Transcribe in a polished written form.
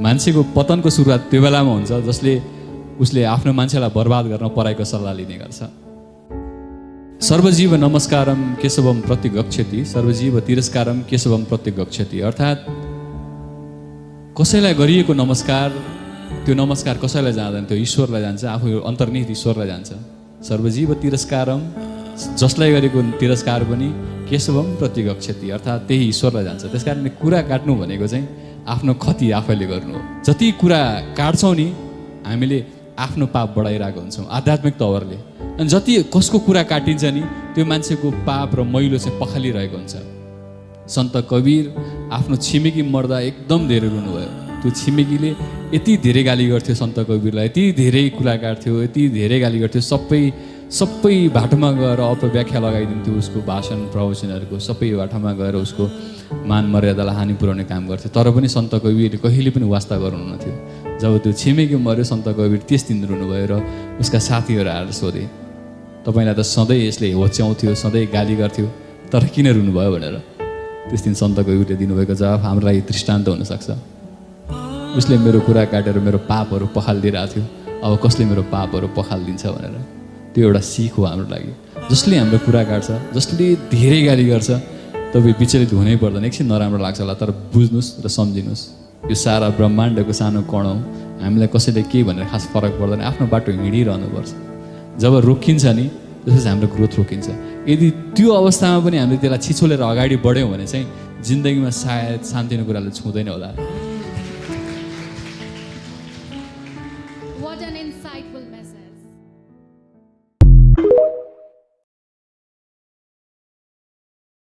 मान्छेको पतनको सुरुवात त्यो बेलामा हुन्छ जसले उसले आफ्नो मान्छेलाई बर्बाद गर्न पराईको सल्लाह लिने गर्छ। सर्वजीव नमस्कारम केशवम प्रतिगच्छति सर्वजीव तिरस्कारम केशवम प्रतिगच्छति। अर्थात् कसैलाई गरिएको नमस्कार त्यो नमस्कार कसैलाई जाँदैन, त्यो ईश्वरलाई जान्छ, आफू अन्तर्निहित ईश्वरलाई जान्छ। सर्वजीव तिरस्कारम जसलाई गरेको तिरस्कार पनि केशवम प्रतिगच्छति अर्थात् त्यही ईश्वरलाई जान्छ। त्यस कारणले कुरा काट्नु भनेको चाहिँ आफ्नो खति आफैले गर्नु हो। जति कुरा काट्छौँ नि हामीले आफ्नो पाप बढाइरहेको हुन्छौँ आध्यात्मिक तवरले, अनि जति कसको कुरा काटिन्छ नि त्यो मान्छेको पाप र मैलो चाहिँ पखालिरहेको हुन्छ। सन्त कबीर आफ्नो छिमेकी मर्दा एकदम धेरै रुनुभयो। त्यो छिमेकीले यति धेरै गाली गर्थ्यो सन्त कबीरलाई, यति धेरै कुरा काट्थ्यो, यति धेरै गाली गर्थ्यो, सबै बाटोमा गएर अपव्याख्या लगाइदिन्थ्यो उसको भाषण प्रवचनहरूको, सबै बाटोमा गएर उसको मान मर्यादालाई हानि पुर्याउने काम गर्थ्यो। तर पनि सन्त कबीरले कहिले पनि वास्ता गर्नुहुन्न थियो। जब त्यो छिमेकी मऱ्यो सन्त कबीर त्यस दिन रुनुभयो र उसका साथीहरू आएर सोधे, तपाईँलाई त सधैँ यसले होच्याउँथ्यो, सधैँ गाली गर्थ्यो, तर किन रुनुभयो भनेर। त्यस दिन सन्त कबीरले दिनुभएको जवाफ हाम्रो लागि दृष्टान्त हुनसक्छ। उसले मेरो कुरा काटेर मेरो पापहरू पखालिदिरहेको थियो, अब कसले मेरो पापहरू पखालिदिन्छ भनेर। त्यो एउटा सिख हो हाम्रो लागि। जसले हाम्रो कुरा काट्छ, जसले धेरै गाली गर्छ, तपाईँ विचलित हुनै पर्दैन। एकछिन नराम्रो लाग्छ होला तर बुझ्नुहोस् र सम्झिनुहोस् यो सारा ब्रह्माण्डको सानो कण हो, हामीलाई कसैले केही भनेर खास फरक पर्दैन, आफ्नो बाटो हिँडिरहनुपर्छ। जब रोकिन्छ नि त्यसपछि हाम्रो ग्रोथ रोकिन्छ। यदि त्यो अवस्थामा पनि हामीले त्यसलाई छिछोलेर अगाडि बढ्यौँ भने चाहिँ जिन्दगीमा सायद शान्तिको कुराले छुँदैन होला।